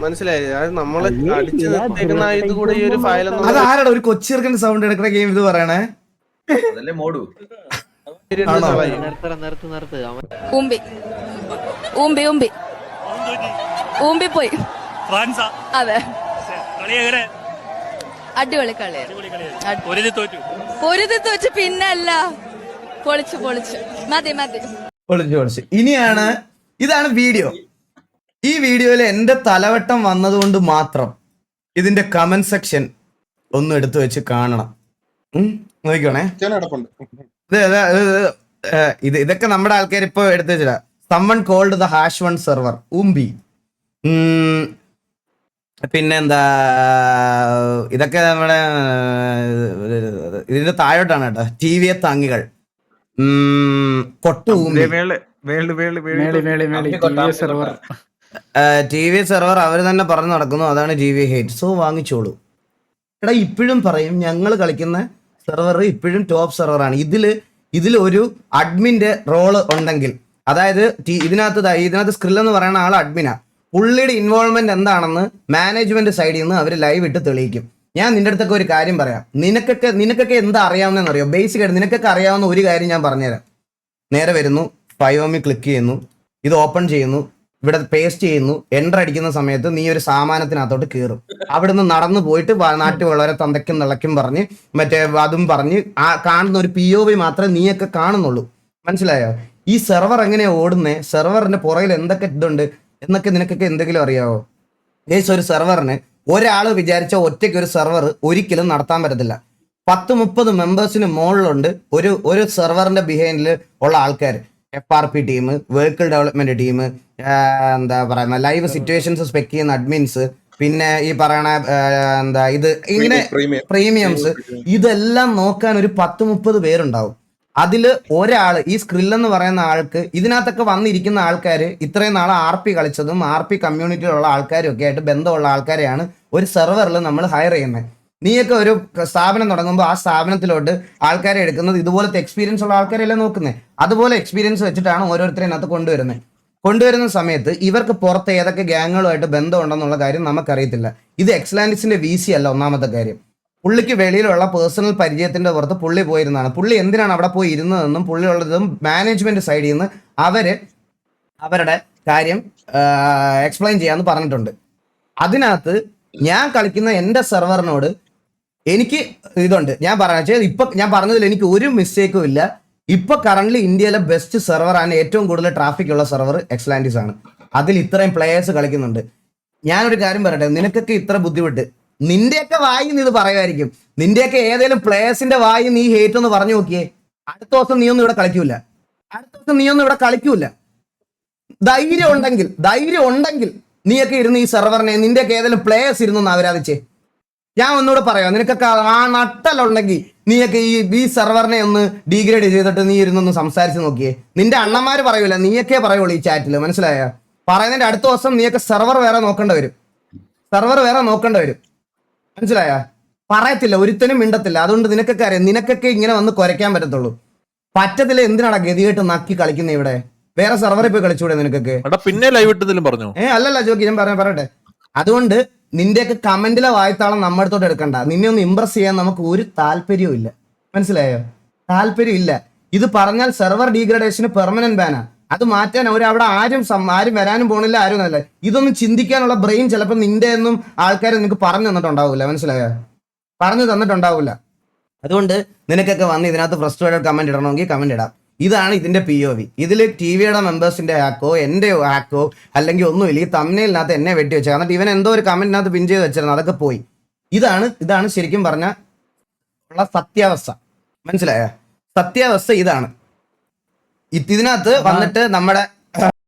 മനസ്സിലായി. നമ്മള് അടിച്ചു നിർത്തേക്കുന്ന ഇത് കൂടെ ഈ ഒരു ഫയൽ അത് ആരാടാ ഒരു കൊച്ചിർക്കൻ സൗണ്ട് എടുക്കുന്ന ഗെയിം ഇത് പറയണേ? പോയി. അതെ, അടിപൊളി കളിയാണ്. പൊരുതി തോറ്റു പിന്നല്ല, പൊളിച്ചു മതി. പൊളിച്ചു. ഇതാണ് വീഡിയോ. ഈ വീഡിയോയിൽ എന്റെ തലവട്ടം വന്നതുകൊണ്ട് മാത്രം ഇതിന്റെ കമന്റ് സെക്ഷൻ ഒന്ന് എടുത്തു വെച്ച് കാണണം. നോക്കിക്കോണേ. ഇതൊക്കെ നമ്മുടെ ആൾക്കാർ ഇപ്പൊ എടുത്തു വെച്ചില്ല. someone called the #1 server ഊമ്പി. പിന്നെന്താ, ഇതൊക്കെ നമ്മുടെ ഇതിന്റെ താഴോട്ടാണ് കേട്ടോ. TV താങ്ങികൾ, കൊട്ടു ഊമ്പി, TV സെർവർ അവർ തന്നെ പറഞ്ഞു നടക്കുന്നു. അതാണ് TV ഹേറ്റ്. സോ വാങ്ങിച്ചോളൂ. എടാ ഇപ്പോഴും പറയും, ഞങ്ങൾ കളിക്കുന്ന സെർവർ ഇപ്പോഴും ടോപ്പ് സെർവറാണ്. ഇതിൽ ഒരു അഡ്മിന്റെ റോള് ഉണ്ടെങ്കിൽ, അതായത് ഇതിനകത്ത് സ്ക്രിൽ എന്ന് പറയുന്ന ആൾ അഡ്മിനാ. പുള്ളിയുടെ ഇൻവോൾവ്മെന്റ് എന്താണെന്ന് മാനേജ്മെന്റ് സൈഡിൽ നിന്ന് അവർ ലൈവ് ഇട്ട് തെളിയിക്കും. ഞാൻ നിന്റെ അടുത്തൊക്കെ ഒരു കാര്യം പറയാം. നിനക്കൊക്കെ എന്താ അറിയാവുന്നതെന്നറിയോ? ബേസിക് ആയിട്ട് നിനക്കൊക്കെ അറിയാവുന്ന ഒരു കാര്യം ഞാൻ പറഞ്ഞുതരാം. നേരെ വരുന്നു, ഫൈവോമി ക്ലിക്ക് ചെയ്യുന്നു, ഇത് ഓപ്പൺ ചെയ്യുന്നു, ഇവിടെ പേസ്റ്റ് ചെയ്യുന്നു, എൻ്റർ അടിക്കുന്ന സമയത്ത് നീ ഒരു സാമാനത്തിനകത്തോട്ട് കയറും. അവിടുന്ന് നടന്നു പോയിട്ട് നാട്ടിൽ വളരെ തന്തയ്ക്കും നിളയ്ക്കും പറഞ്ഞ് മറ്റേ അതും പറഞ്ഞ് കാണുന്ന ഒരു POV മാത്രമേ നീയൊക്കെ കാണുന്നുള്ളൂ. മനസ്സിലായോ? ഈ സെർവർ എങ്ങനെയാ ഓടുന്നേ, സെർവറിന്റെ പുറകിൽ എന്തൊക്കെ ഇതുണ്ട് എന്നൊക്കെ നിനക്കൊക്കെ എന്തെങ്കിലും അറിയാവോ? ഒരു സെർവറിന് ഒരാൾ വിചാരിച്ച ഒറ്റയ്ക്ക് ഒരു സെർവർ ഒരിക്കലും നടത്താൻ പറ്റത്തില്ല. 10-30 മെമ്പേഴ്സിന് മുകളിലുണ്ട് ഒരു സെർവറിന്റെ ബിഹൈൻഡിൽ ഉള്ള ആൾക്കാർ. FRP team, vehicle development team, എന്താ പറയുന്ന ലൈവ് സിറ്റുവേഷൻസ് സ്പെക്ക് ചെയ്യുന്ന അഡ്മിൻസ്, പിന്നെ ഈ പറയണ ഇത് ഇങ്ങനെ പ്രീമിയംസ്, ഇതെല്ലാം നോക്കാൻ ഒരു 10-30 പേരുണ്ടാവും. അതിൽ ഒരാൾ, ഈ സ്ക്രിൽ എന്ന് പറയുന്ന ആൾക്ക്, ഇതിനകത്തൊക്കെ വന്നിരിക്കുന്ന ആൾക്കാർ ഇത്രയും നാളെ RP കളിച്ചതും RP കമ്മ്യൂണിറ്റിയിലുള്ള ആൾക്കാരും ഒക്കെ ആയിട്ട് ബന്ധമുള്ള ആൾക്കാരെയാണ് ഒരു സെർവറിൽ നമ്മൾ ഹയർ ചെയ്യുന്നത്. നീയൊക്കെ ഒരു സ്ഥാപനം തുടങ്ങുമ്പോൾ ആ സ്ഥാപനത്തിലോട്ട് ആൾക്കാരെ എടുക്കുന്നത് ഇതുപോലത്തെ എക്സ്പീരിയൻസ് ഉള്ള ആൾക്കാരെല്ലാം നോക്കുന്നത്. അതുപോലെ എക്സ്പീരിയൻസ് വെച്ചിട്ടാണ് ഓരോരുത്തരെ അതിനകത്ത് കൊണ്ടുവരുന്ന സമയത്ത് ഇവർക്ക് പുറത്ത് ഏതൊക്കെ ഗ്യാങ്ങുകളുമായിട്ട് ബന്ധമുണ്ടെന്നുള്ള കാര്യം നമുക്കറിയത്തില്ല. ഇത് എക്സ്ലാൻഡിസിന്റെ VC അല്ല ഒന്നാമത്തെ കാര്യം. പുള്ളിക്ക് വെളിയിലുള്ള പേഴ്സണൽ പരിചയത്തിന്റെ പുറത്ത് പുള്ളി പോയിരുന്നതാണ്. പുള്ളി എന്തിനാണ് അവിടെ പോയി ഇരുന്നതെന്നും പുള്ളിയുള്ളതും മാനേജ്മെന്റ് സൈഡിൽ നിന്ന് അവരുടെ കാര്യം എക്സ്പ്ലെയിൻ ചെയ്യാമെന്ന് പറഞ്ഞിട്ടുണ്ട്. അതിനകത്ത് ഞാൻ കളിക്കുന്ന എൻ്റെ സെർവറിനോട് എനിക്ക് ഇതുണ്ട്. ഞാൻ പറഞ്ഞതിൽ എനിക്ക് ഒരു മിസ്റ്റേക്കും ഇല്ല. ഇപ്പൊ കറന്റ് ഇന്ത്യയിലെ ബെസ്റ്റ് സെർവറാണ്, ഏറ്റവും കൂടുതൽ ട്രാഫിക് ഉള്ള സെർവർ എക്സ്ലാൻഡിസ് ആണ്. അതിൽ ഇത്രയും പ്ലേയേഴ്സ് കളിക്കുന്നുണ്ട്. ഞാനൊരു കാര്യം പറയട്ടെ, നിനക്കൊക്കെ ഇത്ര ബുദ്ധിമുട്ട്, നിന്റെയൊക്കെ വായി നീ ഇത് പറയുമായിരിക്കും. നിന്റെയൊക്കെ ഏതെങ്കിലും പ്ലേയേഴ്സിന്റെ വായി നീ ഹേറ്റ് ഒന്ന് പറഞ്ഞു നോക്കിയേ. അടുത്ത ദിവസം നീയൊന്നും ഇവിടെ കളിക്കൂല. ധൈര്യം ഉണ്ടെങ്കിൽ നീയൊക്കെ ഇരുന്ന് ഈ സെർവറിനെ, നിന്റെയൊക്കെ ഏതെങ്കിലും പ്ലേയേഴ്സ് ഇരുന്നൊന്ന് ആരാധിച്ചേ. ഞാൻ ഒന്നുകൂടെ പറയാം, നിനക്കൊക്കെ ആ നട്ടലുണ്ടെങ്കിൽ നീയൊക്കെ ഈ സെർവറിനെ ഒന്ന് ഡീഗ്രേഡ് ചെയ്തിട്ട് നീ ഇരുന്നൊന്ന് സംസാരിച്ച് നോക്കിയേ. നിന്റെ അണ്ണന്മാര് പറയൂല, നീയൊക്കെ പറയുള്ളൂ ഈ ചാറ്റിൽ. മനസ്സിലായോ? പറയുന്നതിന്റെ അടുത്ത ദിവസം നീയൊക്കെ സെർവർ വേറെ നോക്കേണ്ടി വരും. മനസ്സിലായോ? പറയത്തില്ല, ഒരുത്തനും മിണ്ടത്തില്ല. അതുകൊണ്ട് നിനക്കൊക്കെ അറിയാം, നിനക്കൊക്കെ ഇങ്ങനെ വന്ന് കുരയ്ക്കാൻ പറ്റത്തില്ല. എന്തിനാടാ ഗതികെട്ട് നക്കി കളിക്കുന്ന ഇവിടെ? വേറെ സെർവറിൽ പോയി കളിച്ചൂടെ നിനക്കൊക്കെ? പിന്നെ ലൈവ് ഇട്ടതിലും പറഞ്ഞു. അല്ലല്ല ജോക്കി, ഞാൻ പറയട്ടെ. അതുകൊണ്ട് നിന്റെയൊക്കെ കമന്റിലെ വായത്താളം നമ്മുടെ അടുത്തോട്ട് എടുക്കണ്ട. നിന്നെ ഒന്ന് ഇംപ്രസ് ചെയ്യാൻ നമുക്ക് ഒരു താല്പര്യവും ഇല്ല. മനസ്സിലായോ? താല്പര്യം ഇല്ല. ഇത് പറഞ്ഞാൽ സെർവർ ഡീഗ്രഡേഷന് പെർമനന്റ് ബാനാ. അത് മാറ്റാൻ അവിടെ ആരും വരാനും പോണില്ല, ആരും അല്ല. ഇതൊന്നും ചിന്തിക്കാനുള്ള ബ്രെയിൻ ചിലപ്പോൾ നിന്റെ ഒന്നും ആൾക്കാർ നിനക്ക് പറഞ്ഞു തന്നിട്ടുണ്ടാവില്ല. മനസ്സിലായോ? പറഞ്ഞു തന്നിട്ടുണ്ടാവില്ല. അതുകൊണ്ട് നിനക്കൊക്കെ വന്ന് ഇതിനകത്ത് ഫ്രസ്ട്രേറ്റഡ് കമന്റ് ഇടണമെങ്കിൽ കമന്റ് ഇടാം. ഇതാണ് ഇതിന്റെ POV. ഇതിൽ TVയുടെ മെമ്പേഴ്സിന്റെ ഹാക്കോ എൻ്റെ ഹാക്കോ അല്ലെങ്കിൽ ഒന്നുമില്ല. ഈ തമ്മിലിനകത്ത് എന്നെ വെട്ടി വെച്ചാൽ, എന്നിട്ട് ഇവൻ എന്തോ ഒരു കമന്റിനകത്ത് പിൻ ചെയ്ത് വെച്ചിരുന്നു, അതൊക്കെ പോയി. ഇതാണ് ശരിക്കും പറഞ്ഞ ഉള്ള സത്യാവസ്ഥ. മനസ്സിലായോ? സത്യാവസ്ഥ ഇതാണ്. ഇതിനകത്ത് വന്നിട്ട് നമ്മുടെ